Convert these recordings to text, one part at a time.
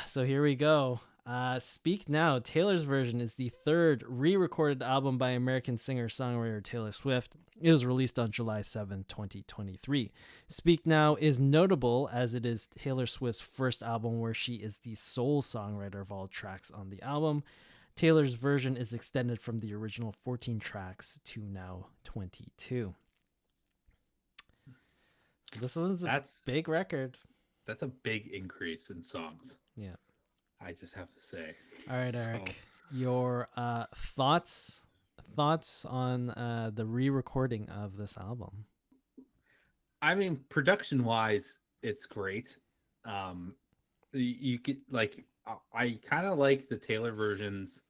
So here we go. Speak Now, Taylor's version, is the third re-recorded album by American singer-songwriter Taylor Swift. It was released on July 7, 2023. Speak Now is notable as it is Taylor Swift's first album where she is the sole songwriter of all tracks on the album. Taylor's version is extended from the original 14 tracks to now 22. This one's a That's big record. that's a big increase in songs. Yeah. I just have to say. All right, So, Eric. Your thoughts on the re-recording of this album? I mean, production wise, it's great. Um, you get like I kind of like the Taylor versions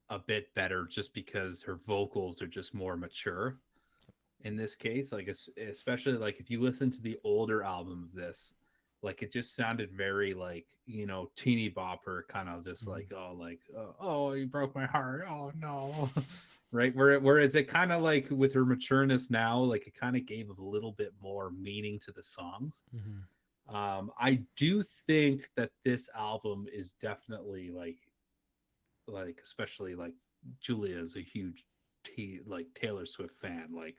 a bit better, just because her vocals are just more mature in this case. Like, especially like if you listen to the older album of this, like it just sounded very like, teeny bopper, kind of just Mhm. oh, you broke my heart, oh no. Right, whereas it kind of like with her matureness now, like it kind of gave a little bit more meaning to the songs. Mhm. I do think that this album is definitely like especially like Julia is a huge like Taylor Swift fan, like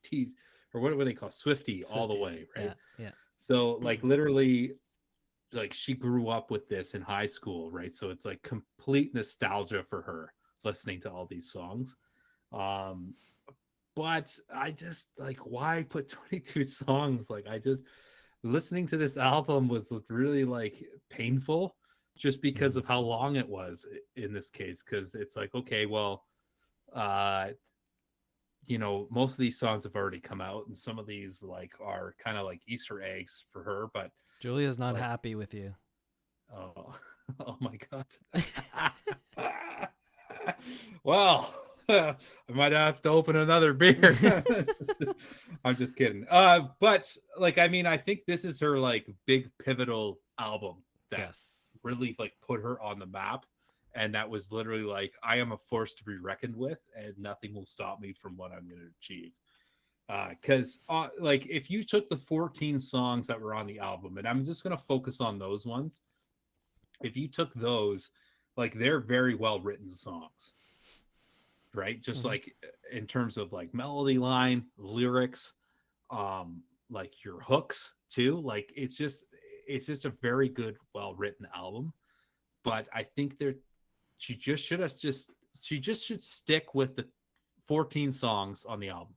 T, or what do they call Swifty all the Swifties. way, right? Yeah, yeah. So like literally, like she grew up with this in high school, right? So it's like complete nostalgia for her listening to all these songs. Um, but I just like, why put 22 songs? Like I just listening to this album was really like painful, just because Mhm. of how long it was in this case. Because it's like, okay, well, uh most of these songs have already come out, and some of these like are kind of like Easter eggs for her, but Julia's not like, happy with you. oh, oh my god. Well, I might have to open another beer. I'm just kidding. But like, I mean, I think this is her like big pivotal album that Yes. really like put her on the map. And that was literally like, I am a force to be reckoned with, and nothing will stop me from what I'm going to achieve. Because like, if you took the 14 songs that were on the album, and I'm just going to focus on those ones, if you took those, like, they're very well written songs, right? Just Mhm. like in terms of like melody line, lyrics, like your hooks too. Like it's just a very good, well written album. But I think there she just should have just she just should stick with the 14 songs on the album,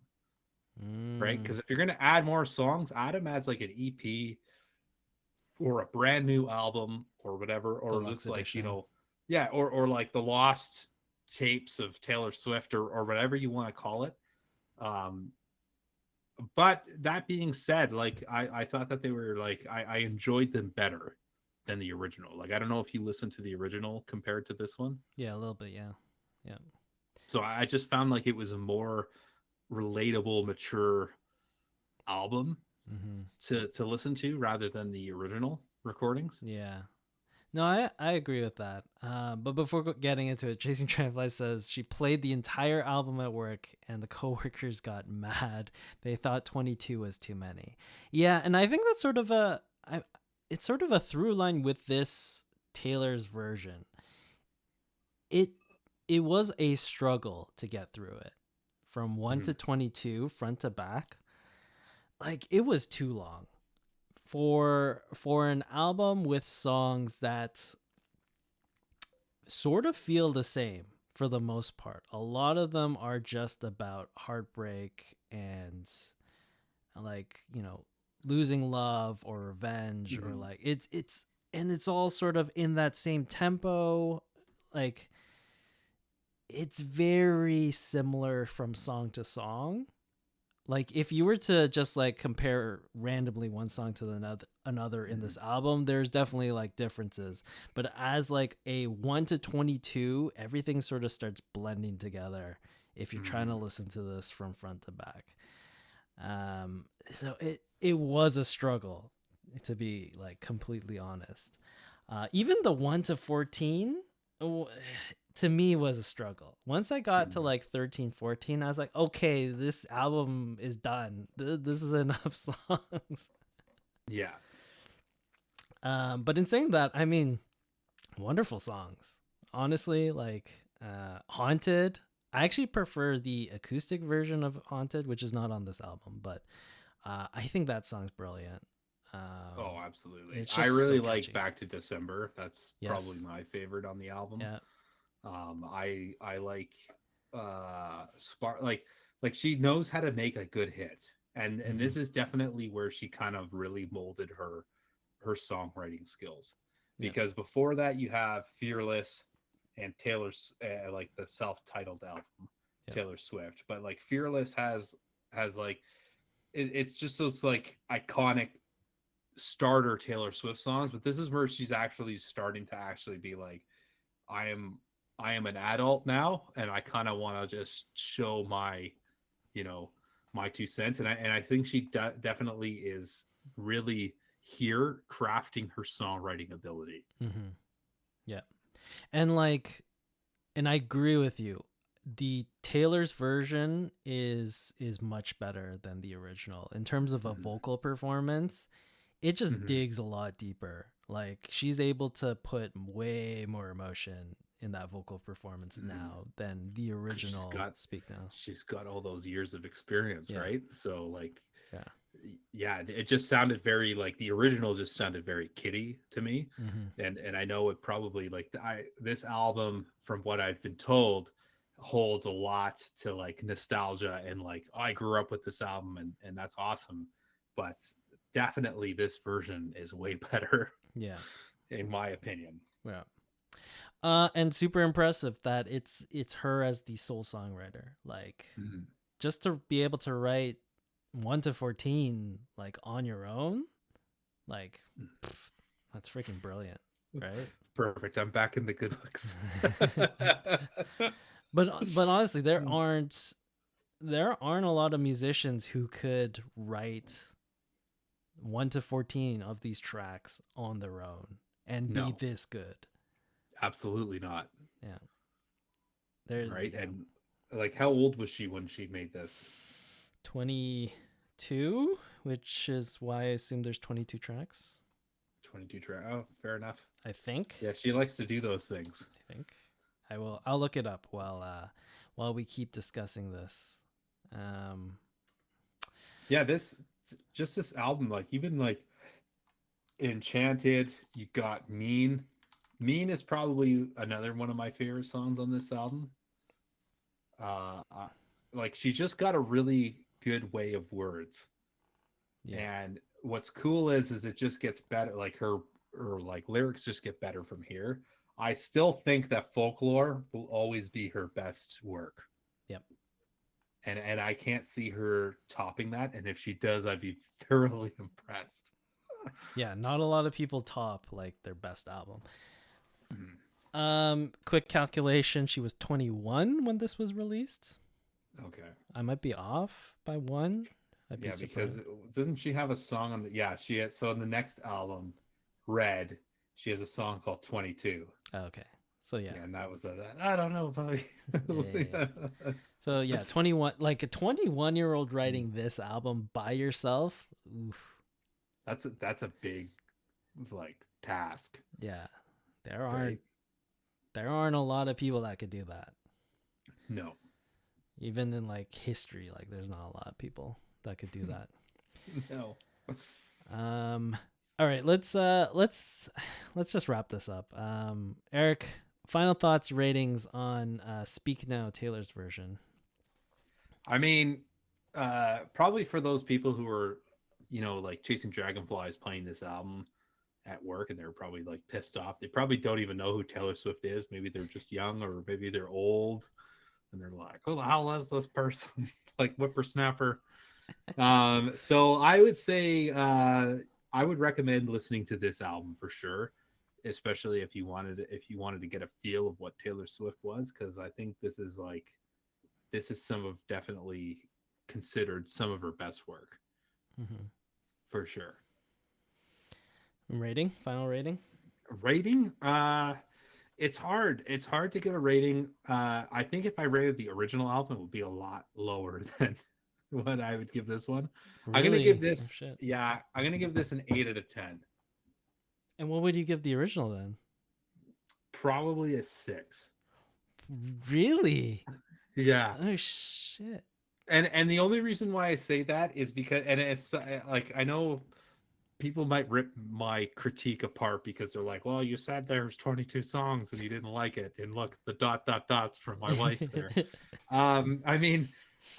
right? Mm. Because if you're gonna add more songs, add them as like an EP or a brand new album or whatever, or Deluxe just like, edition. yeah, or like the lost tapes of Taylor Swift, or whatever you want to call it. Um, but that being said, like I thought that they were like, I enjoyed them better than the original. Like I don't know if you listened to the original compared to this one. Yeah, a little bit. Yeah, yeah. So I just found like it was a more relatable, mature album Mm-hmm. to listen to rather than the original recordings. Yeah. No, I agree with that. But before getting into it, Chasing Dragonflies says she played the entire album at work and the coworkers got mad. They thought 22 was too many. Yeah, and I think that's it's sort of a through line with this Taylor's version. It it was a struggle to get through it. From 1 Mhm. to 22 front to back. Like it was too long for an album with songs that sort of feel the same for the most part. A lot of them are just about heartbreak and like, losing love or revenge or Mhm. like it's and it's all sort of in that same tempo. Like it's very similar from song to song. Like if you were to just like compare randomly one song to another in Mhm. this album, there's definitely like differences. But as like a 1 to 22, everything sort of starts blending together if you're trying to Mhm. listen to this from front to back. So it was a struggle, to be like completely honest. Even the 1 to 14, to me was a struggle. Once I got to Mhm. like 13, 14, I was like, okay, this album is done. This is enough songs. Yeah. But in saying that, I mean, wonderful songs. Honestly, like Haunted. I actually prefer the acoustic version of Haunted, which is not on this album, but I think that song's brilliant. Oh, absolutely. It's I just so really like catchy. Back to December. That's probably Yes. my favorite on the album. Yeah. I like Spark like she knows how to make a good hit. And Hmm. this is definitely where she kind of really molded her songwriting skills. Yeah. Because before that you have Fearless and Taylor's like the self-titled album, Yeah. Taylor Swift. But like Fearless has like it's just those like iconic starter Taylor Swift songs, but this is where she's actually starting to actually be like, I am I am an adult now, and I kind of want to just show my, you know, my 2 cents, and I think she definitely is really here crafting her songwriting ability. Hmm. Yeah. And like, and I agree with you. The Taylor's version is much better than the original in terms of a Mm-hmm. vocal performance. It just Mm-hmm. digs a lot deeper. Like she's able to put way more emotion in that vocal performance Mm-hmm. now than the Because original Speak Now. she's got all those years of experience, Yeah. right? So like Yeah. yeah, it just sounded very like the original just sounded very kiddie to me. Hmm. And I know it probably like I this album from what I've been told holds a lot to like nostalgia and like oh, I grew up with this album and that's awesome. But definitely this version is way better Yeah. in my opinion. Yeah. And super impressive that it's her as the sole songwriter. Like Mhm. just to be able to write 1 to 14 like on your own, like pff, that's freaking brilliant, right? Perfect. I'm back in the good books. But honestly, there aren't a lot of musicians who could write 1 to 14 of these tracks on their own and be No, this good. absolutely not. Yeah, there's Right. yeah, And like, how old was she when she made this? 22, which is why I assume there's 22 tracks. 22 track. Oh, fair enough. I think. Yeah, she likes to do those things. I think. I'll look it up while we keep discussing this. Um, Yeah, just this album, like even like Enchanted, you got Mean. Mean is probably another one of my favorite songs on this album. Uh, uh like she just got a really good way of words. yeah. And what's cool is it just gets better. Like her like lyrics just get better from here. I still think that Folklore will always be her best work. Yep. And I can't see her topping that. And if she does, I'd be thoroughly impressed. Yeah, not a lot of people top like their best album. Mhm. Quick calculation, she was 21 when this was released. Okay. I might be off by one. I'd be Yeah, because surprised. doesn't she have a song on the yeah, she had so in the next album, Red, she has a song called 22. Oh, okay. So yeah. Yeah, and that was I don't know about Yeah. So yeah, 21, like a 21-year-old Mm. writing this album by yourself. Oof. That's a big like task, Yeah. There aren't right? there aren't a lot of people that could do that. No. Even in like history, like there's not a lot of people that could do that. No. Um all right, let's just wrap this up. Eric, final thoughts, ratings on Speak Now, Taylor's version. I mean, probably for those people who are, like chasing dragonflies playing this album at work and they're probably like pissed off. They probably don't even know who Taylor Swift is. Maybe they're just young or maybe they're old and they're like, who the hell is this person? Like whippersnapper. So I would say I would recommend listening to this album for sure, especially if you wanted to get a feel of what Taylor Swift was, because I think this is some of definitely considered some of her best work Mm-hmm. for sure. Rating, final rating. Rating, it's hard to give a rating. I think if I rated the original album, it would be a lot lower than what I would give this one. I'm gonna give Really? Oh this, shit. yeah, I'm gonna give this an 8 out of 10. And what would you give the original then? Probably a 6. Really? Yeah. Oh shit. And the only reason why I say that is because, and it's like, I know people might rip my critique apart because they're like, well, you said there's 22 songs and you didn't like it, and look, the dots from my wife there. I mean,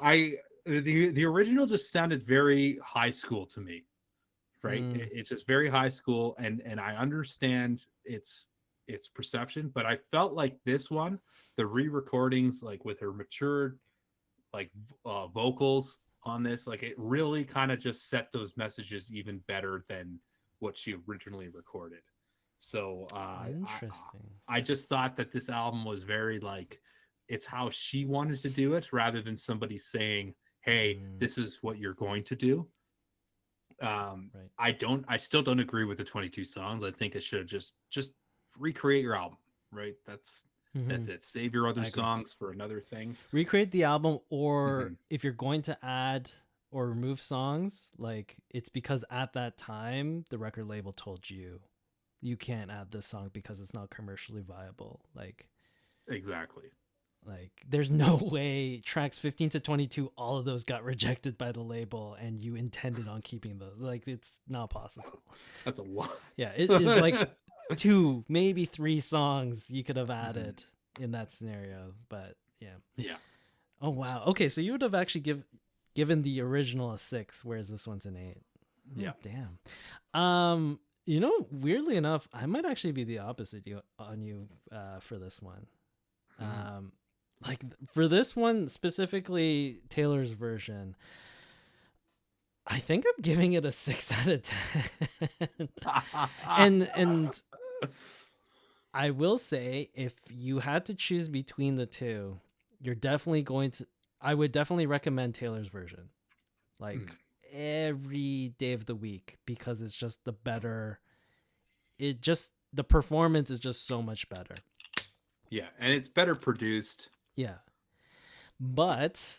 I the original just sounded very high school to me, right? Mm, It's just very high school, and I understand its perception, but I felt like this one, the re-recordings, like with her matured like vocals on this, like it really kind of just set those messages even better than what she originally recorded. So interesting. I just thought that this album was very like, it's how she wanted to do it rather than somebody saying, hey, Mm, this is what you're going to do. right. I still don't agree with the 22 songs. I think it should have just recreate your album, right? Hmm. That's it. Save your other I agree. songs for another thing. Recreate the album, or Mm-hmm. if you're going to add or remove songs, like it's because at that time the record label told you you can't add this song because it's not commercially viable. Exactly. Like there's no way tracks 15 to 22, all of those got rejected by the label and you intended on keeping those. Like it's not possible. That's a lot. Yeah, it is like two, maybe three songs you could have Mhm. added in that scenario, but yeah. Yeah. Oh wow. Okay, so you would have actually given the original a 6, whereas this one's an 8. Oh Yeah. damn. Weirdly enough, I might actually be the opposite you for this one. Mm. Um, like for this one specifically, Taylor's version, I think I'm giving it a 6 out of 10. And I will say, if you had to choose between the two, you're definitely going to. I would definitely recommend Taylor's version, Mm. like every day of the week, because it's just the better. It just the performance is just so much better. Yeah, and it's better produced. Yeah, but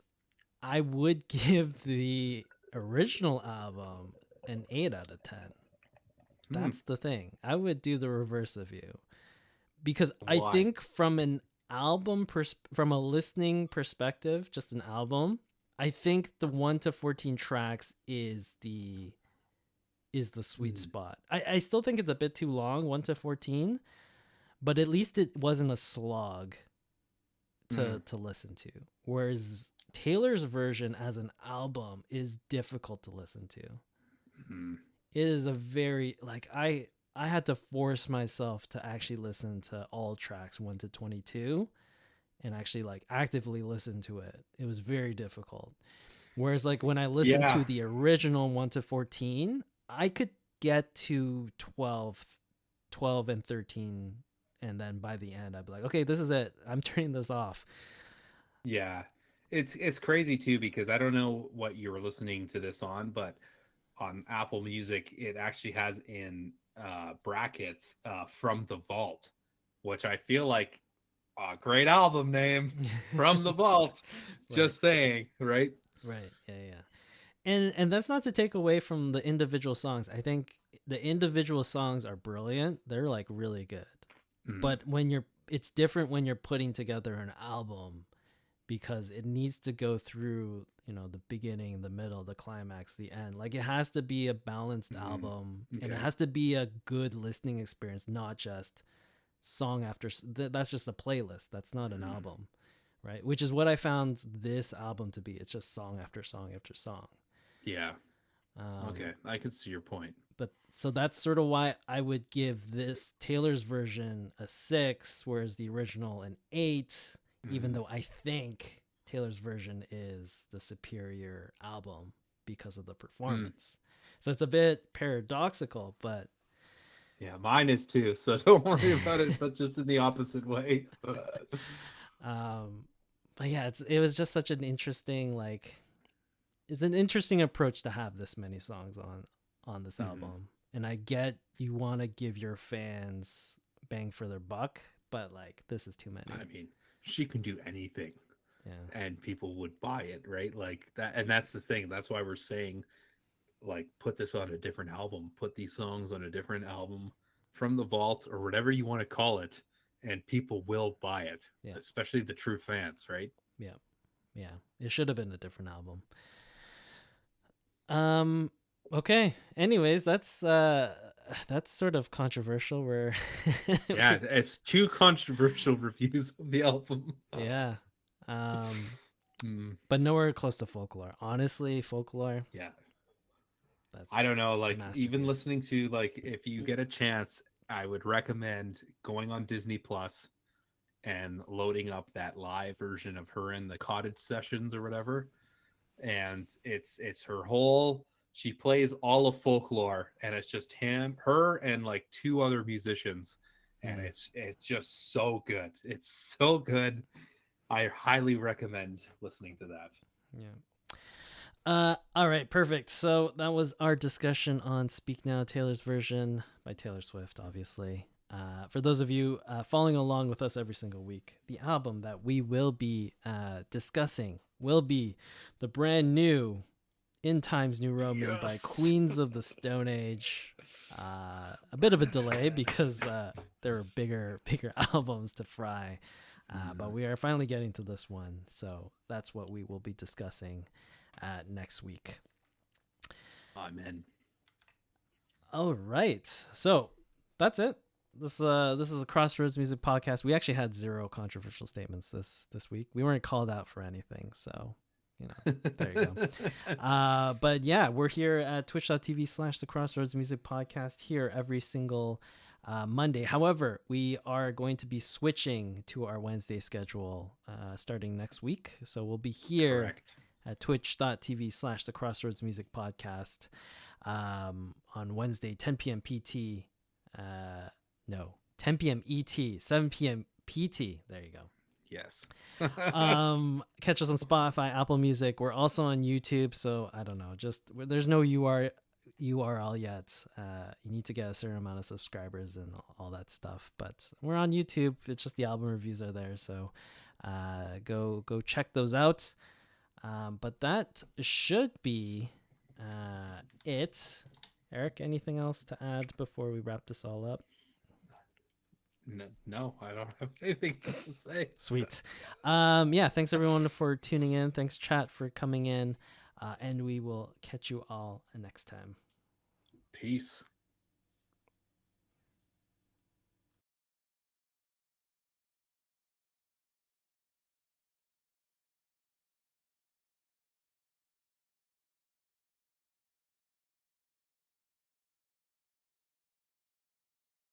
I would give the original album an 8 out of 10. Hmm. That's the thing. I would do the reverse of you because I Why? think from an from a listening perspective, just an album, I think the 1 to 14 tracks is the sweet Mm. spot. I still think it's a bit too long, 1 to 14, but at least it wasn't a slog Mm. to listen to. Whereas Taylor's version as an album is difficult to listen to. Mm. It is a very like I had to force myself to actually listen to all tracks 1 to 22 and actually like actively listen to it. It was very difficult. Whereas like when I listened Yeah. to the original 1 to 14, I could get to 12 and 13, and then by the end I'd be like, okay, this is it. I'm turning this off. Yeah. It's crazy too because I don't know what you were listening to this on, but on Apple Music it actually has in brackets From the Vault, which I feel like a great album name, From the Vault. Right. Just saying, right? Right. Yeah, yeah. And that's not to take away from the individual songs. I think the individual songs are brilliant. They're like really good. Mm. But when you're it's different when you're putting together an album because it needs to go through, the beginning, the middle, the climax, the end. Like it has to be a balanced Mm. album and it Okay. has to be a good listening experience, not just song after that's just a playlist. That's not an Mm. album, right? Which is what I found this album to be. It's just song after song after song. Yeah. Um, Okay. I can see your point. but so that's sort of why I would give this Taylor's version a 6, whereas the original an 8, even Mm. though I think Taylor's version is the superior album because of the Mm. performance. So it's a bit paradoxical, but Yeah, mine is too. So don't worry about it, but just in the opposite way. um but yeah, it was just such an interesting it's an interesting approach to have this many songs on this Mhm. album. And I get you want to give your fans bang for their buck, but like this is too many. I mean, she can do anything Yeah. and people would buy it, right? Like that, and that's the thing. That's why we're saying, like, put this on a different album, put these songs on a different album. from the vault or whatever you want to call it, and people will buy it, Yeah. especially the true fans, right? Yeah. Yeah. It should have been a different album. Okay. Anyways, that's sort of controversial. We're Yeah, it's two controversial reviews of the album. yeah. Um, Mm, but nowhere close to Folklore. Honestly, Folklore, yeah. that's I don't know, a like even masterpiece. listening to, like, if you get a chance, I would recommend going on Disney Plus and loading up that live version of her in the cottage sessions or whatever. And it's her whole, she plays all of Folklore, and it's just her and like two other musicians, and Mm, it's just so good. It's so good. I highly recommend listening to that. yeah. All right, perfect. So that was our discussion on Speak Now, Taylor's version by Taylor Swift, obviously. For those of you following along with us every single week, the album that we will be discussing will be the brand new In Times New Roman by Yes. Queens of the Stone Age. A bit of a delay because there were bigger albums to fry. But we are finally getting to this one. So that's what we will be discussing next week. Amen. All right. So that's it. This is a Crossroads Music Podcast. We actually had 0 controversial statements this week. We weren't called out for anything. So, there you go. But yeah, we're here at twitch.tv/the Crossroads Music Podcast here every single Monday. However, we are going to be switching to our Wednesday schedule starting next week. So we'll be here Correct. at twitch.tv/the Crossroads Music Podcast on Wednesday, 10 p.m. PT. No, 10 p.m. ET, 7 p.m. PT. There you go. Yes. Catch us on Spotify, Apple Music. We're also on YouTube, so I don't know, just there's no URL yet. You need to get a certain amount of subscribers and all that stuff, but we're on YouTube. It's just the album reviews are there, so go check those out. But that should be it. Eric, anything else to add before we wrap this all up? No, I don't have anything else to say. Sweet. Yeah, thanks everyone for tuning in. Thanks chat for coming in. And we will catch you all next time. Peace.